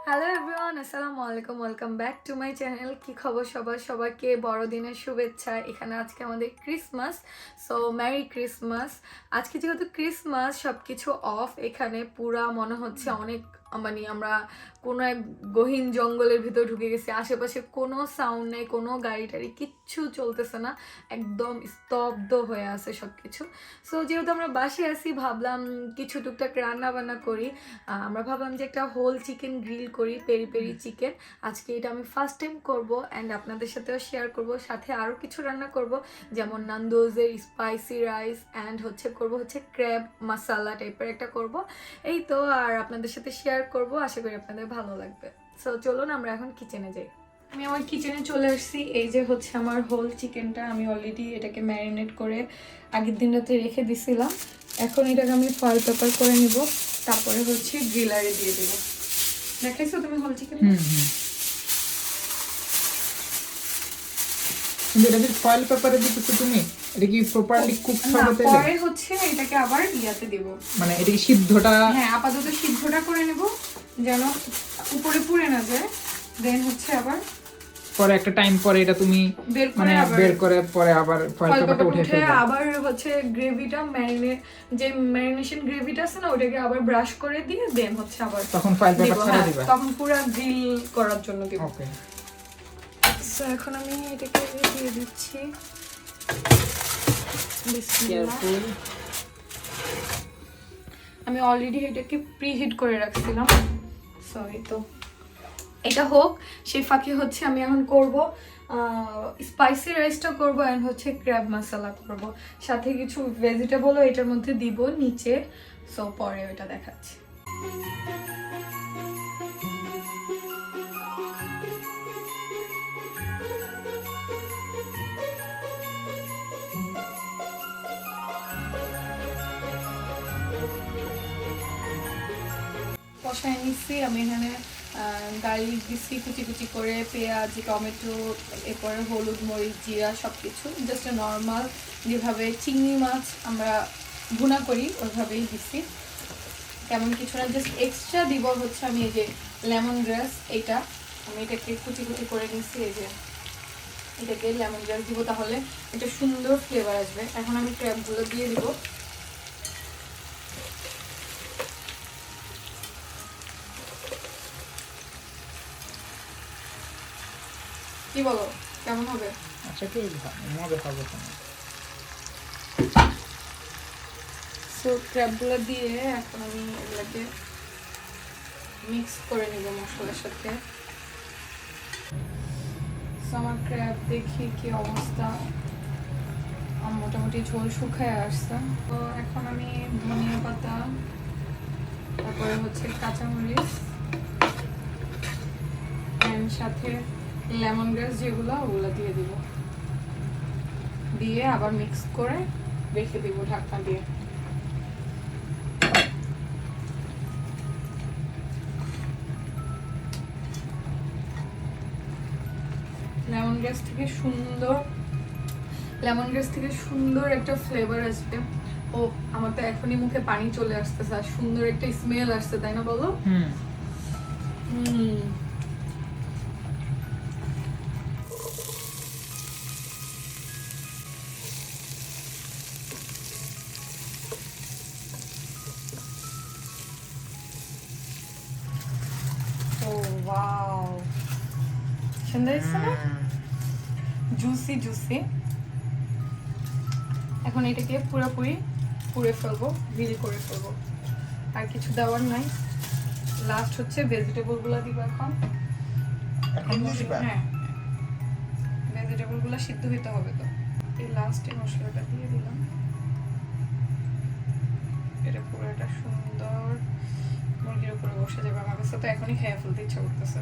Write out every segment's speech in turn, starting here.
Hello everyone, আসসালামু আলাইকুম। Welcome back to my channel. কি খবর সবার? সবাইকে বড়দিনের শুভেচ্ছা। এখানে আজকে আমাদের ক্রিসমাস, সো মেরি ক্রিসমাস। আজকে যেহেতু ক্রিসমাস, সব কিছু অফ। এখানে পুরা মনে হচ্ছে অনেক, মানে আমরা কোনো এক গহীন জঙ্গলের ভিতর ঢুকে গেছি। আশেপাশে কোনো সাউন্ড নেই, কোনো গাড়ি টাড়ি কিচ্ছু চলতেছে না, একদম স্তব্ধ হয়ে আছে সব কিছু। সো যেহেতু আমরা বাসায় আছি, ভাবলাম কিছু টুকটাক রান্না বান্না করি। আমরা ভাবলাম যে একটা হোল চিকেন গ্রিল করি, পেরি পেরি চিকেন। আজকে এটা আমি ফার্স্ট টাইম করব অ্যান্ড আপনাদের সাথেও শেয়ার করব। সাথে আরও কিছু রান্না করব, যেমন নান্দোজের স্পাইসি রাইস অ্যান্ড করব ক্র্যাব মশালা টাইপের একটা করব। এই তো, আর আপনাদের সাথে শেয়ার করব, আশা করি আপনাদের ভালো লাগবে। সো চলুন আমরা এখন কিচেনে যাই। আমি আমার কিচেনে চলে আসছি। এই যে আমার হোল চিকেনটা, আমি অলরেডি এটাকে ম্যারিনেট করে আগের দিন রাতে রেখে দিছিলাম। এখন এটাকে আমি ফয়েল পেপার করে নিব, তারপরে গ্রিলারে দিয়ে দেব। দেখাইছো তুমি হোল চিকেন? এটা কি ফয়েল পেপারে দিতেছো তুমি? এটা কি প্রপারলি কুক হবে তাহলে? পরে এটাকে আবার ইয়াতে দেব, মানে এটা কি সিদ্ধটা? হ্যাঁ, আপাতত সিদ্ধটা করে নেব যেন উপরে পুড়ে না যায়। দেন আবার পরে একটা টাইম পরে এটা তুমি মানে বের করে পরে আবার ফয়েল পেপারটা উঠে ফেলবে। আবার গ্রেভিটা যে ম্যারিনেশন গ্রেভিটা আছে না, ওটাকে আবার ব্রাশ করে দিয়ে দেন আবার তখন ফয়েল পেপার ছাড়া দিবা। তখন পুরো গ্রিল করার জন্য দেব। ওকে, সো এখন আমি এটাকে দিয়ে দিচ্ছি। বিসমিল্লাহ। আমি অলরেডি এটাকে প্রিহিট করে রাখছিলাম। সো এই তো এটা হোক, সেই ফাঁকে আমি এখন করব স্পাইসি রাইসটা করব এন্ড ক্র্যাব মশলা করব, সাথে কিছু ভেজিটেবলও এটার মধ্যে দিব নিচে। সো পরে ওটা দেখাচ্ছি। কষায় নিচ্ছি আমি এখানে গার্লিক দিচ্ছি কুচি কুচি করে, পেঁয়াজ, টমেটো, এরপরে হলুদ, মরিচ, জিরা সব কিছু জাস্ট নর্মাল যেভাবে চিংড়ি মাছ আমরা ভুনা করি ওইভাবেই দিচ্ছি, তেমন কিছু না। জাস্ট এক্সট্রা দিব আমি এই যে লেমন গ্রাস, এইটা আমি এটাকে কুচি কুচি করে নিচ্ছি। এই যে এটাকে লেমন গ্রাস দিব, তাহলে এটা সুন্দর ফ্লেভার আসবে। এখন আমি ক্র্যাবগুলো দিয়ে দিব। কি বলো, কেমন হবে? আচ্ছা, কি মজা হবে কেন? সো ক্র্যাবগুলো দিয়ে এখন আমি এগুলোকে মিক্স করে নিব মশলার সাথে। সো আমার ক্র্যাব দেখি কি অবস্থা, মোটামুটি ঝোল শুকায় আসছে। তো এখন আমি ধনিয়া পাতা, তারপরে কাঁচামরিচ এর সাথে লেমন গ্রাস যেগুলো ওগুলো দিয়ে দিব, দিয়ে আবার মিক্স করে রেখে দিব ঢাকনা দিয়ে। লেমন গ্রাস থেকে সুন্দর একটা ফ্লেভার আসবে। ও আমার তো এখনই মুখে পানি চলে আসতেছে, আর সুন্দর একটা স্মেল আসছে, তাই না বলো? ওয়াও, সুন্দর হয়েছে না? Juicy juicy. এখন এটাকে পুরোপুরি পুড়ে ফেলবো, গ্রিল করে ফেলবো, আর কিছু দেওয়ার নাই। লাস্ট ভেজিটেবল গুলা দিব। এখন হ্যাঁ, ভেজিটেবল গুলা সিদ্ধ হইতে হবে, তো এই লাস্টে মশলাটা দিয়ে দিলাম। এটা পুরোটা সুন্দর মুরগির উপরে বসে যাবে। আমার কাছে তো এখনই খেয়ে ফেলতে ইচ্ছা করতেছে।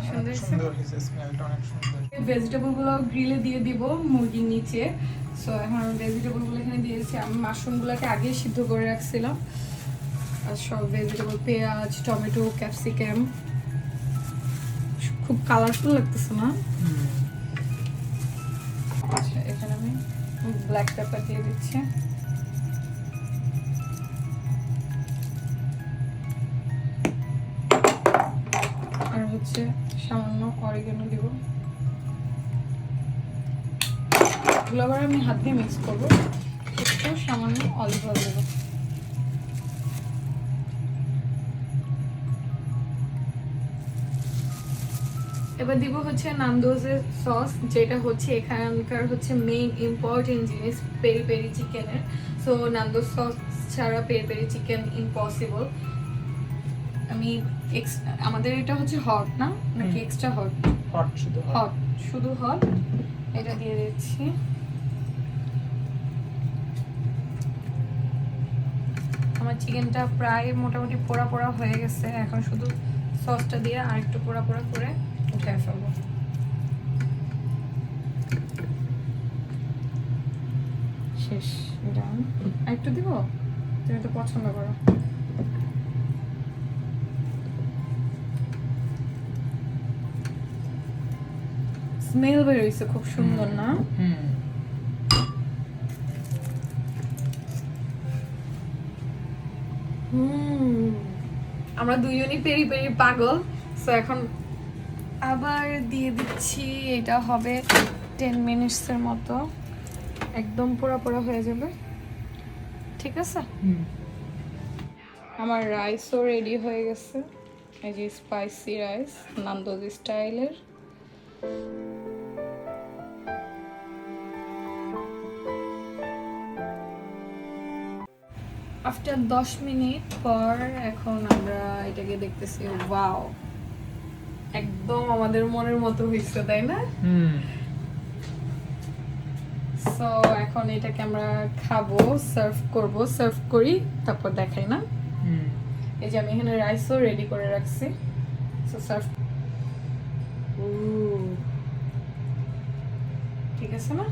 সুন্দর হয়েছে, স্মেলটা অনেক সুন্দর। ভেজিটেবল গুলো গ্রিলে দিয়ে দিব মুরগির নিচে। সো এখন আমি ভেজিটেবল গুলো এখানে দিয়েছি। আমি মাশরুম গুলোকে আগে সিদ্ধ করে রাখছিলাম, আর সব ভেজিটেবল, পেঁয়াজ, টমেটো, ক্যাপসিকাম, খুব কালারফুল লাগতেছে না? আচ্ছা, এখানে আমি ব্ল্যাক পেপার দিয়ে দিচ্ছি। হচ্ছে সামান্য অরিগানো দিব, এগুলো আবার আমি হাত দিয়ে মিক্স করবো। একটু সামান্য অলিভ অয়েল দেবো। এবার দিব হচ্ছে নান্দোজের সস, যেটা হচ্ছে এখানকার হচ্ছে মেইন ইম্পর্টেন্ট জিনিস পেরি পেরি চিকেনের। সো নান্দোজ সস ছাড়া পেরি পেরি চিকেন ইম্পসিবল। আমি আমাদের এটা হচ্ছে হট না নাকি এক্সট্রা হট? হট, শুধু হট, শুধু হট। এটা দিয়ে দিচ্ছি। আমার চিকেনটা প্রায় মোটামুটি পোড়া পোড়া হয়ে গেছে, এখন শুধু সসটা দিয়ে আর একটু পোড়া পোড়া করে উঠায় ফেলবো। শেষ। ডান। আর একটু দিব, তুমি তো পছন্দ করো। স্মেল বেরোইছে খুব সুন্দর না? আমরা দুজনই পেরি পেরি পাগল। সো এখন আবার দিয়ে দিচ্ছি, এটা হবে 10 মিনিটসের মতো, একদম পোড়া পোড়া হয়ে যাবে। ঠিক আছে, আমার রাইসও রেডি হয়ে গেছে। এই যে স্পাইসি রাইস নান্দোজ স্টাইলের। আফটার 10 মিনিট পর এখন আমরা এটাকে দেখতেছি। ওয়াও, একদম আমাদের মনের মতো হয়েছে, তাই না? সো এখন এটাকে আমরা খাবো, সার্ভ করব। সার্ভ করি তারপর দেখাই না? এই যে আমি এখানে রাইসও রেডি করে রাখছি। So serve. ঠিক আছে না?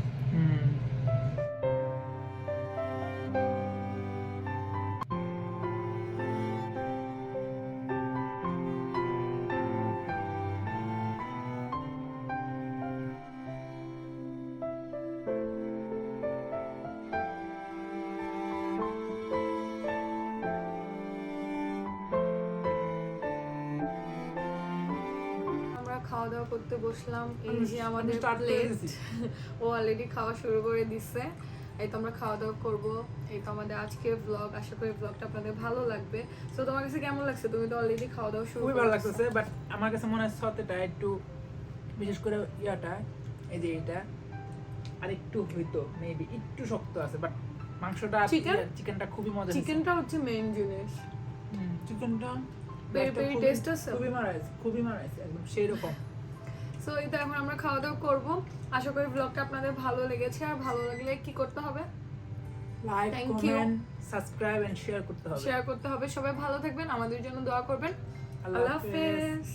খাওয়া দাওয়া করতে বসলাম। এই যে আমাদের প্লেট, ও অলরেডি খাওয়া শুরু করে দিচ্ছে। এই তো আমরা খাওয়া দাওয়া করবো। এই তো আমাদের আজকের ব্লগ। আশা করি ব্লগটা আপনাদের ভালো লাগবে। তো তোমার কাছে কেমন লাগছে? তুমি তো অলরেডি খাওয়া দাওয়া শুরু করে ভালো লাগতেছে, বাট আমার কাছে মনে হয় সতেটা একটু, বিশেষ করে ইয়াটা, এই যে এটা আর একটু হয়তো মেবি একটু শক্ত আছে, বাট মাংসটা চিকেনটা খুবই মজা। চিকেনটা হচ্ছে মেইন জিনিস। চিকেনটা পেরি টেস্ট আছে, খুবই মারাইছে একদম সেই রকম। সো এই তো এখন আমরা খাওয়া দাওয়া করব। আশা করি ব্লগটা আপনাদের ভালো লেগেছে। আর ভালো লাগলে কি করতে হবে? Like, comment, subscribe and share করতে হবে। সবাই ভালো থাকবেন, আমাদের জন্য দোয়া করবেন। আল্লাহ হাফেজ।